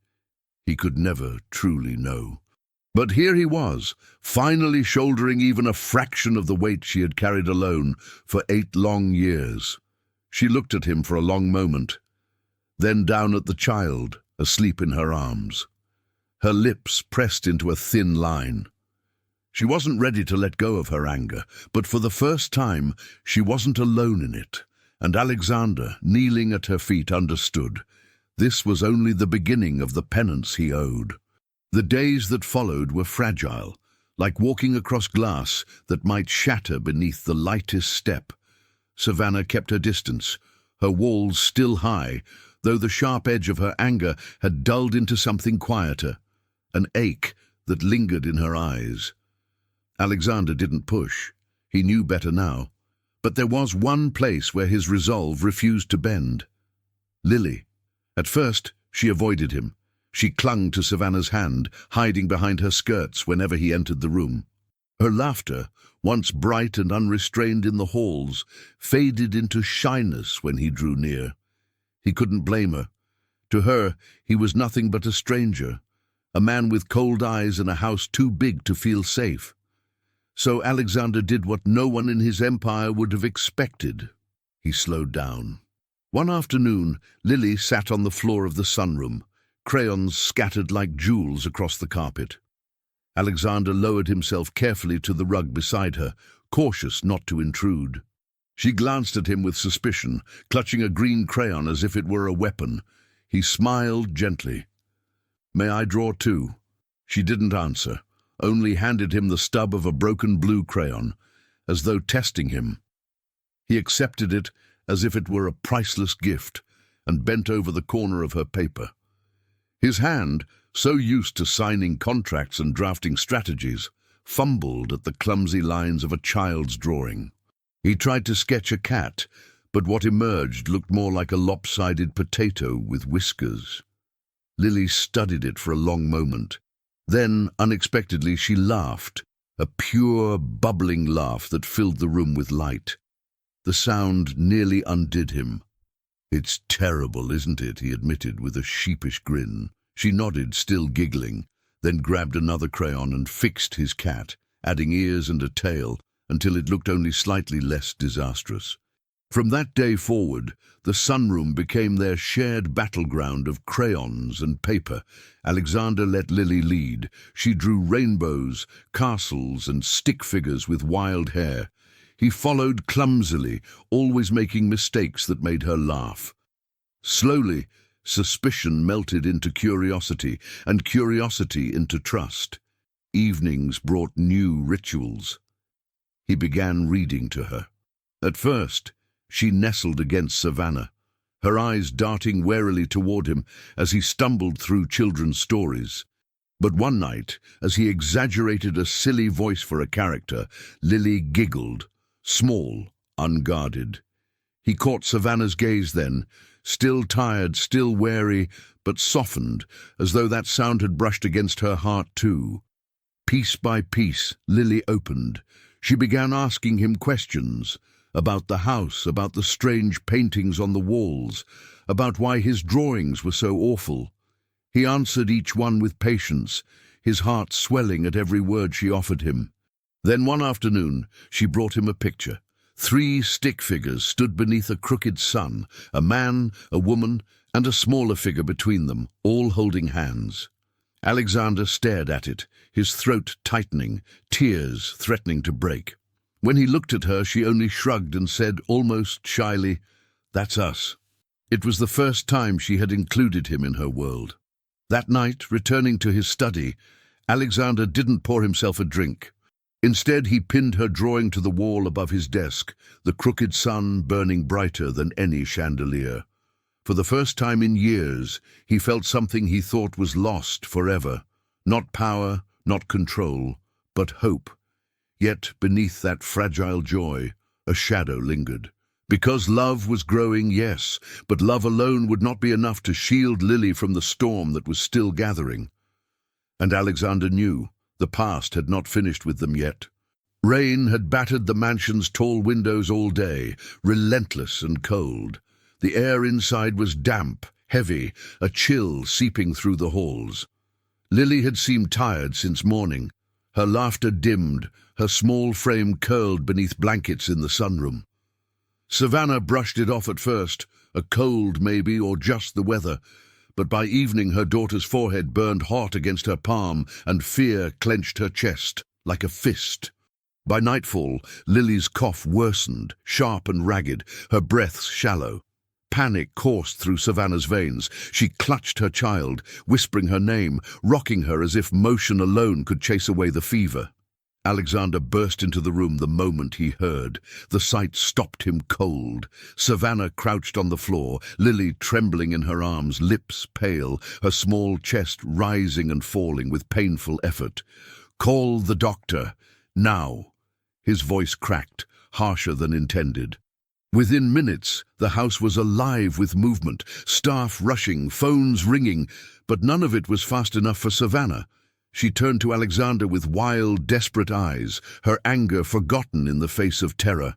He could never truly know. But here he was, finally shouldering even a fraction of the weight she had carried alone for 8 long years. She looked at him for a long moment, then down at the child, asleep in her arms. Her lips pressed into a thin line. She wasn't ready to let go of her anger, but for the first time she wasn't alone in it, and Alexander, kneeling at her feet, understood. This was only the beginning of the penance he owed. The days that followed were fragile, like walking across glass that might shatter beneath the lightest step. Savannah kept her distance, her walls still high, though the sharp edge of her anger had dulled into something quieter, an ache that lingered in her eyes. Alexander didn't push. He knew better now. But there was one place where his resolve refused to bend. Lily. At first, she avoided him. She clung to Savannah's hand, hiding behind her skirts whenever he entered the room. Her laughter, once bright and unrestrained in the halls, faded into shyness when he drew near. He couldn't blame her. To her, he was nothing but a stranger, a man with cold eyes and a house too big to feel safe. So Alexander did what no one in his empire would have expected. He slowed down. One afternoon, Lily sat on the floor of the sunroom, crayons scattered like jewels across the carpet. Alexander lowered himself carefully to the rug beside her, cautious not to intrude. She glanced at him with suspicion, clutching a green crayon as if it were a weapon. He smiled gently. "May I draw too?" She didn't answer, only handed him the stub of a broken blue crayon, as though testing him. He accepted it as if it were a priceless gift, and bent over the corner of her paper. His hand, so used to signing contracts and drafting strategies, fumbled at the clumsy lines of a child's drawing. He tried to sketch a cat, but what emerged looked more like a lopsided potato with whiskers. Lily studied it for a long moment. Then, unexpectedly, she laughed, a pure, bubbling laugh that filled the room with light. The sound nearly undid him. "It's terrible, isn't it?" he admitted with a sheepish grin. She nodded, still giggling, then grabbed another crayon and fixed his cat, adding ears and a tail, until it looked only slightly less disastrous. From that day forward, the sunroom became their shared battleground of crayons and paper. Alexander let Lily lead. She drew rainbows, castles, and stick figures with wild hair. He followed clumsily, always making mistakes that made her laugh. Slowly, suspicion melted into curiosity, and curiosity into trust. Evenings brought new rituals. He began reading to her. At first, she nestled against Savannah, her eyes darting warily toward him as he stumbled through children's stories. But one night, as he exaggerated a silly voice for a character, Lily giggled, small, unguarded. He caught Savannah's gaze then, still tired, still wary, but softened, as though that sound had brushed against her heart too. Piece by piece, Lily opened. She began asking him questions about the house, about the strange paintings on the walls, about why his drawings were so awful. He answered each one with patience, his heart swelling at every word she offered him. Then one afternoon, she brought him a picture. 3 stick figures stood beneath a crooked sun, a man, a woman, and a smaller figure between them, all holding hands. Alexander stared at it, his throat tightening, tears threatening to break. When he looked at her, she only shrugged and said, almost shyly, "That's us." It was the first time she had included him in her world. That night, returning to his study, Alexander didn't pour himself a drink. Instead, he pinned her drawing to the wall above his desk, the crooked sun burning brighter than any chandelier. For the first time in years, he felt something he thought was lost forever. Not power, not control, but hope. Yet, beneath that fragile joy, a shadow lingered. Because love was growing, yes, but love alone would not be enough to shield Lily from the storm that was still gathering. And Alexander knew the past had not finished with them yet. Rain had battered the mansion's tall windows all day, relentless and cold. The air inside was damp, heavy, a chill seeping through the halls. Lily had seemed tired since morning. Her laughter dimmed, her small frame curled beneath blankets in the sunroom. Savannah brushed it off at first, a cold maybe, or just the weather, but by evening her daughter's forehead burned hot against her palm and fear clenched her chest like a fist. By nightfall, Lily's cough worsened, sharp and ragged, her breaths shallow. Panic coursed through Savannah's veins. She clutched her child, whispering her name, rocking her as if motion alone could chase away the fever. Alexander burst into the room the moment he heard. The sight stopped him cold. Savannah crouched on the floor, Lily trembling in her arms, lips pale, her small chest rising and falling with painful effort. "Call the doctor, now." His voice cracked, harsher than intended. Within minutes, the house was alive with movement, staff rushing, phones ringing, but none of it was fast enough for Savannah. She turned to Alexander with wild, desperate eyes, her anger forgotten in the face of terror.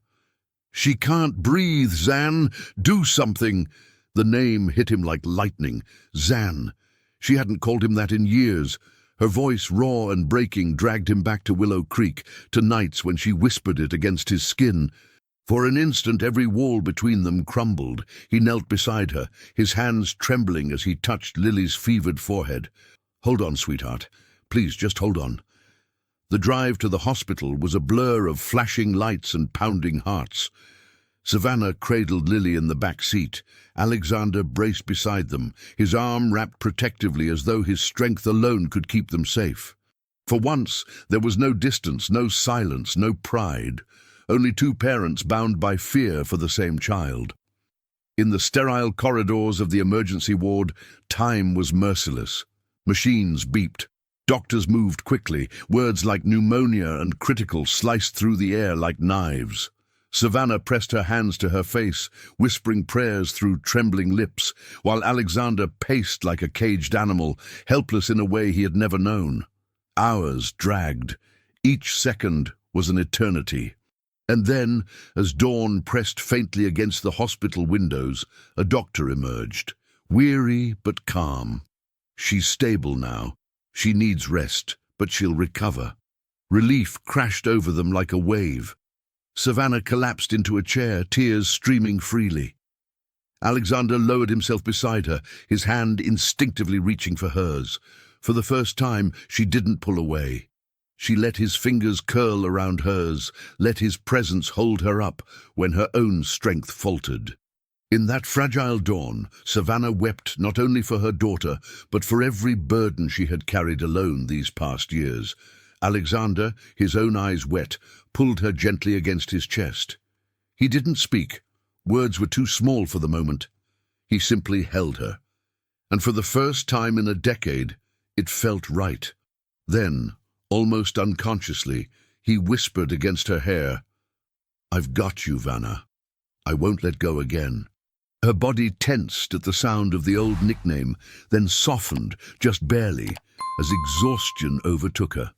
"She can't breathe, Zan! Do something!" The name hit him like lightning. Zan. She hadn't called him that in years. Her voice, raw and breaking, dragged him back to Willow Creek, to nights when she whispered it against his skin. For an instant, every wall between them crumbled. He knelt beside her, his hands trembling as he touched Lily's fevered forehead. "Hold on, sweetheart. Please, just hold on." The drive to the hospital was a blur of flashing lights and pounding hearts. Savannah cradled Lily in the back seat. Alexander braced beside them, his arm wrapped protectively as though his strength alone could keep them safe. For once, there was no distance, no silence, no pride. Only two parents bound by fear for the same child. In the sterile corridors of the emergency ward, time was merciless. Machines beeped. Doctors moved quickly. Words like pneumonia and critical sliced through the air like knives. Savannah pressed her hands to her face, whispering prayers through trembling lips, while Alexander paced like a caged animal, helpless in a way he had never known. Hours dragged. Each second was an eternity. And then, as dawn pressed faintly against the hospital windows, a doctor emerged, weary but calm. "She's stable now. She needs rest, but she'll recover." Relief crashed over them like a wave. Savannah collapsed into a chair, tears streaming freely. Alexander lowered himself beside her, his hand instinctively reaching for hers. For the first time, she didn't pull away. She let his fingers curl around hers, let his presence hold her up when her own strength faltered. In that fragile dawn, Savannah wept not only for her daughter, but for every burden she had carried alone these past years. Alexander, his own eyes wet, pulled her gently against his chest. He didn't speak. Words were too small for the moment. He simply held her. And for the first time in a decade, it felt right. Then, almost unconsciously, he whispered against her hair, "I've got you, Vanna. I won't let go again." Her body tensed at the sound of the old nickname, then softened, just barely, as exhaustion overtook her.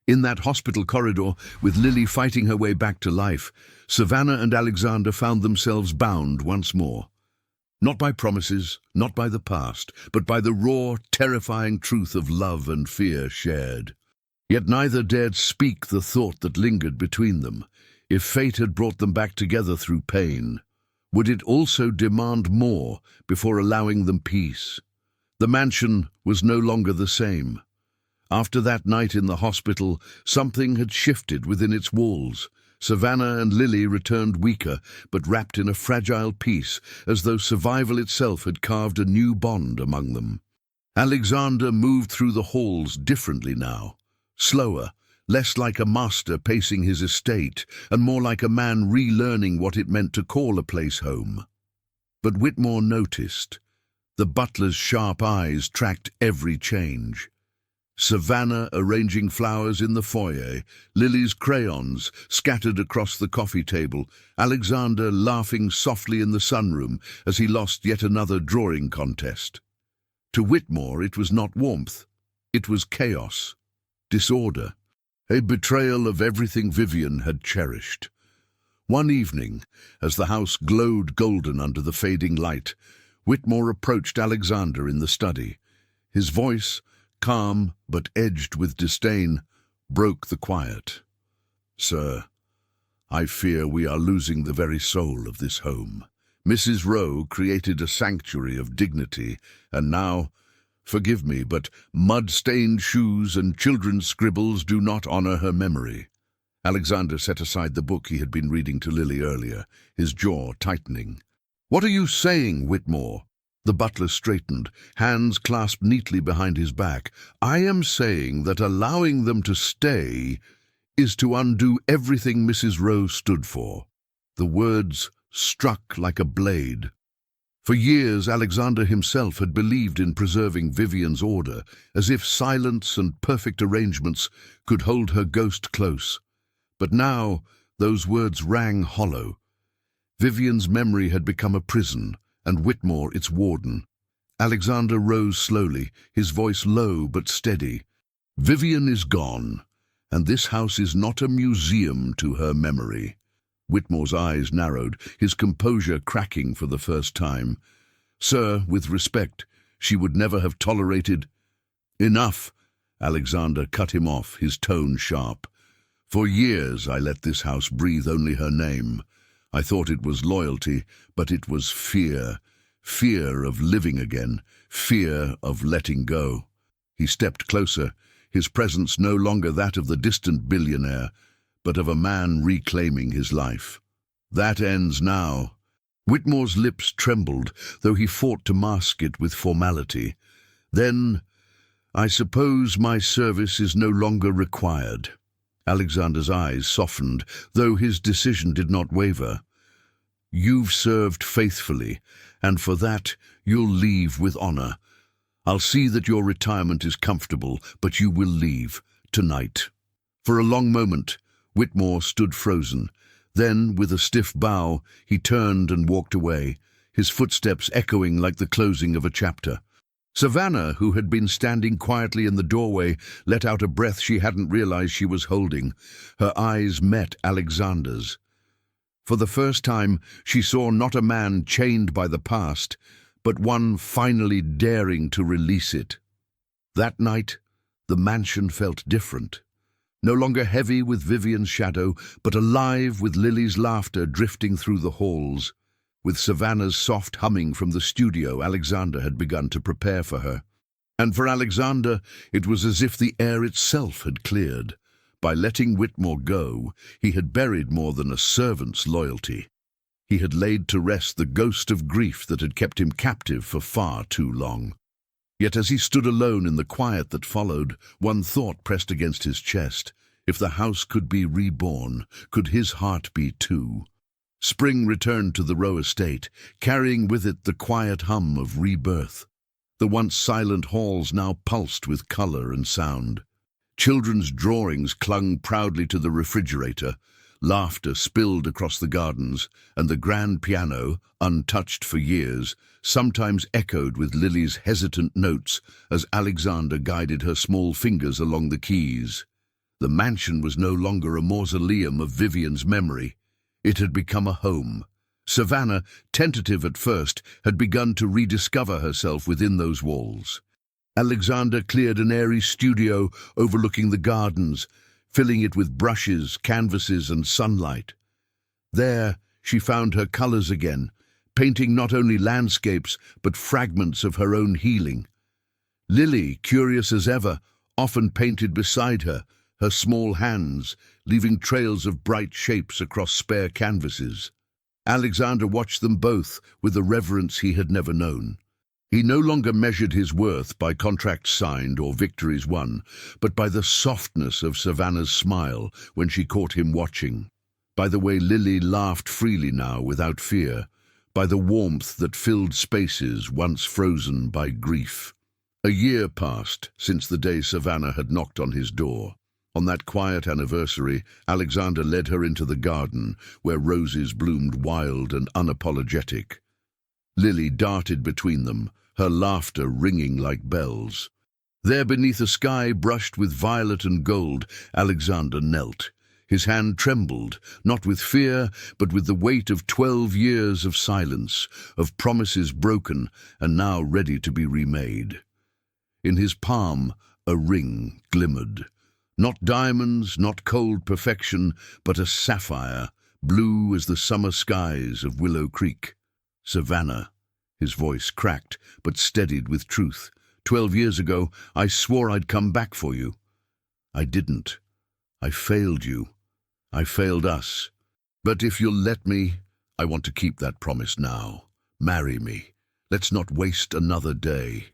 In that hospital corridor, with Lily fighting her way back to life, Savannah and Alexander found themselves bound once more. Not by promises, not by the past, but by the raw, terrifying truth of love and fear shared. Yet neither dared speak the thought that lingered between them. If fate had brought them back together through pain, would it also demand more before allowing them peace? The mansion was no longer the same. After that night in the hospital, something had shifted within its walls. Savannah and Lily returned weaker, but wrapped in a fragile peace, as though survival itself had carved a new bond among them. Alexander moved through the halls differently now, slower, less like a master pacing his estate, and more like a man relearning what it meant to call a place home. But Whitmore noticed. The butler's sharp eyes tracked every change. Savannah arranging flowers in the foyer, Lily's crayons scattered across the coffee table, Alexander laughing softly in the sunroom as he lost yet another drawing contest. To Whitmore it was not warmth, it was chaos, disorder. A betrayal of everything Vivian had cherished. One evening, as the house glowed golden under the fading light, Whitmore approached Alexander in the study. His voice, calm but edged with disdain, broke the quiet. "Sir, I fear we are losing the very soul of this home. Mrs. Rowe created a sanctuary of dignity, and now, forgive me, but mud-stained shoes and children's scribbles do not honor her memory." Alexander set aside the book he had been reading to Lily earlier, his jaw tightening. "What are you saying, Whitmore?" The butler straightened, hands clasped neatly behind his back. "I am saying that allowing them to stay is to undo everything Mrs. Rowe stood for." The words struck like a blade. For years, Alexander himself had believed in preserving Vivian's order, as if silence and perfect arrangements could hold her ghost close. But now, those words rang hollow. Vivian's memory had become a prison, and Whitmore its warden. Alexander rose slowly, his voice low but steady. "Vivian is gone, and this house is not a museum to her memory." Whitmore's eyes narrowed, his composure cracking for the first time. "Sir, with respect, she would never have tolerated—" "Enough!" Alexander cut him off, his tone sharp. "For years I let this house breathe only her name. I thought it was loyalty, but it was fear. Fear of living again, fear of letting go." He stepped closer, his presence no longer that of the distant billionaire, but of a man reclaiming his life. "That ends now." Whitmore's lips trembled, though he fought to mask it with formality. "Then, I suppose my service is no longer required." Alexander's eyes softened, though his decision did not waver. "You've served faithfully, and for that you'll leave with honor. I'll see that your retirement is comfortable, but you will leave tonight." For a long moment, Whitmore stood frozen. Then, with a stiff bow, he turned and walked away, his footsteps echoing like the closing of a chapter. Savannah, who had been standing quietly in the doorway, let out a breath she hadn't realized she was holding. Her eyes met Alexander's. For the first time, she saw not a man chained by the past, but one finally daring to release it. That night, the mansion felt different. No longer heavy with Vivian's shadow, but alive with Lily's laughter drifting through the halls. With Savannah's soft humming from the studio, Alexander had begun to prepare for her. And for Alexander, it was as if the air itself had cleared. By letting Whitmore go, he had buried more than a servant's loyalty. He had laid to rest the ghost of grief that had kept him captive for far too long. Yet as he stood alone in the quiet that followed, one thought pressed against his chest. If the house could be reborn, could his heart be too? Spring returned to the Rowe estate, carrying with it the quiet hum of rebirth. The once silent halls now pulsed with color and sound. Children's drawings clung proudly to the refrigerator, laughter spilled across the gardens, and the grand piano, untouched for years, sometimes echoed with Lily's hesitant notes as Alexander guided her small fingers along the keys. The mansion was no longer a mausoleum of Vivian's memory. It had become a home. Savannah, tentative at first, had begun to rediscover herself within those walls. Alexander cleared an airy studio overlooking the gardens, filling it with brushes, canvases, and sunlight. There, she found her colors again, painting not only landscapes, but fragments of her own healing. Lily, curious as ever, often painted beside her, her small hands, leaving trails of bright shapes across spare canvases. Alexander watched them both with a reverence he had never known. He no longer measured his worth by contracts signed or victories won, but by the softness of Savannah's smile when she caught him watching, by the way Lily laughed freely now without fear, by the warmth that filled spaces once frozen by grief. A year passed since the day Savannah had knocked on his door. On that quiet anniversary, Alexander led her into the garden, where roses bloomed wild and unapologetic. Lily darted between them, her laughter ringing like bells. There beneath a sky brushed with violet and gold, Alexander knelt. His hand trembled, not with fear, but with the weight of 12 years of silence, of promises broken and now ready to be remade. In his palm, a ring glimmered. Not diamonds, not cold perfection, but a sapphire, blue as the summer skies of Willow Creek. Savannah, his voice cracked, but steadied with truth. 12 years ago, I swore I'd come back for you. I didn't. I failed you. I failed us. But if you'll let me, I want to keep that promise now. Marry me. Let's not waste another day.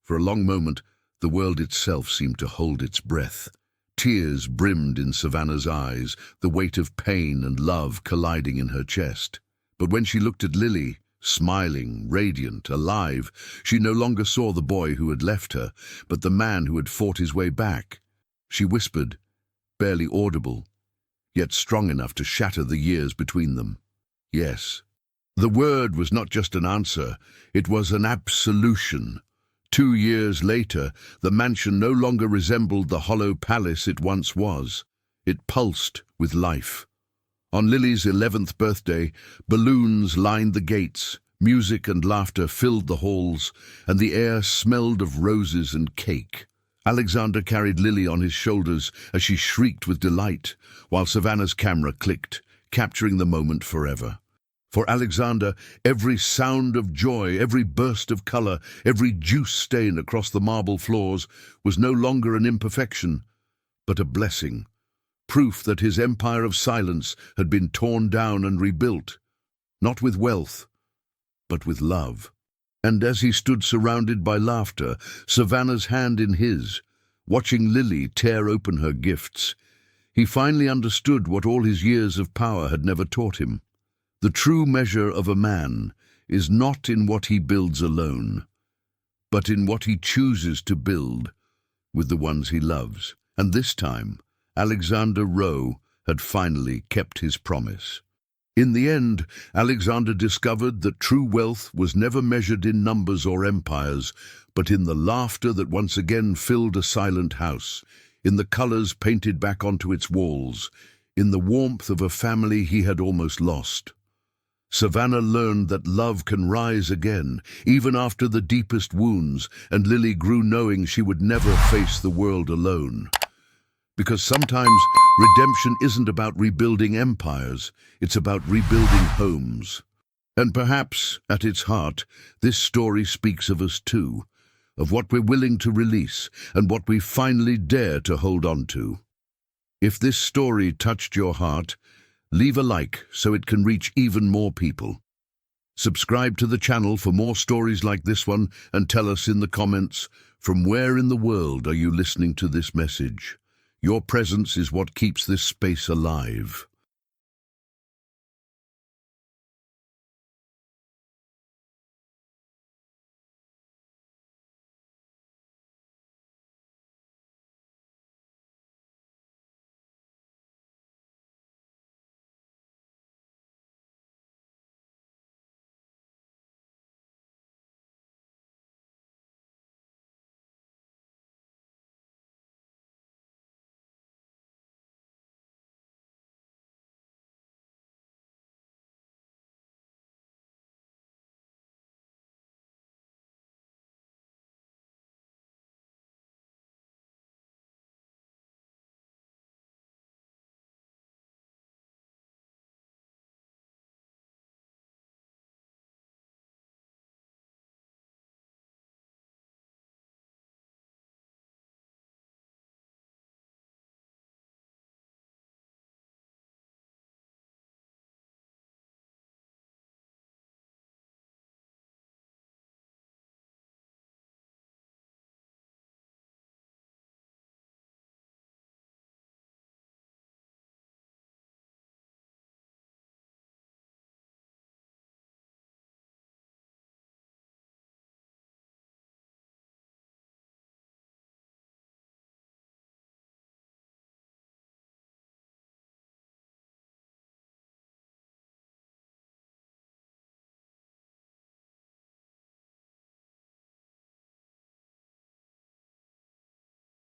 For a long moment, the world itself seemed to hold its breath. Tears brimmed in Savannah's eyes, the weight of pain and love colliding in her chest. But when she looked at Lily, smiling, radiant, alive, she no longer saw the boy who had left her, but the man who had fought his way back. She whispered, barely audible, yet strong enough to shatter the years between them. Yes. The word was not just an answer, it was an absolution. 2 years later, the mansion no longer resembled the hollow palace it once was. It pulsed with life. On Lily's 11th birthday, balloons lined the gates, music and laughter filled the halls, and the air smelled of roses and cake. Alexander carried Lily on his shoulders as she shrieked with delight, while Savannah's camera clicked, capturing the moment forever. For Alexander, every sound of joy, every burst of color, every juice stain across the marble floors was no longer an imperfection, but a blessing. Proof that his empire of silence had been torn down and rebuilt, not with wealth, but with love. And as he stood surrounded by laughter, Savannah's hand in his, watching Lily tear open her gifts, he finally understood what all his years of power had never taught him. The true measure of a man is not in what he builds alone, but in what he chooses to build with the ones he loves. And this time, Alexander Rowe had finally kept his promise. In the end, Alexander discovered that true wealth was never measured in numbers or empires, but in the laughter that once again filled a silent house, in the colors painted back onto its walls, in the warmth of a family he had almost lost. Savannah learned that love can rise again, even after the deepest wounds, and Lily grew knowing she would never face the world alone. Because sometimes redemption isn't about rebuilding empires, it's about rebuilding homes. And perhaps, at its heart, this story speaks of us too, of what we're willing to release and what we finally dare to hold on to. If this story touched your heart, leave a like so it can reach even more people. Subscribe to the channel for more stories like this one and tell us in the comments, from where in the world are you listening to this message? Your presence is what keeps this space alive.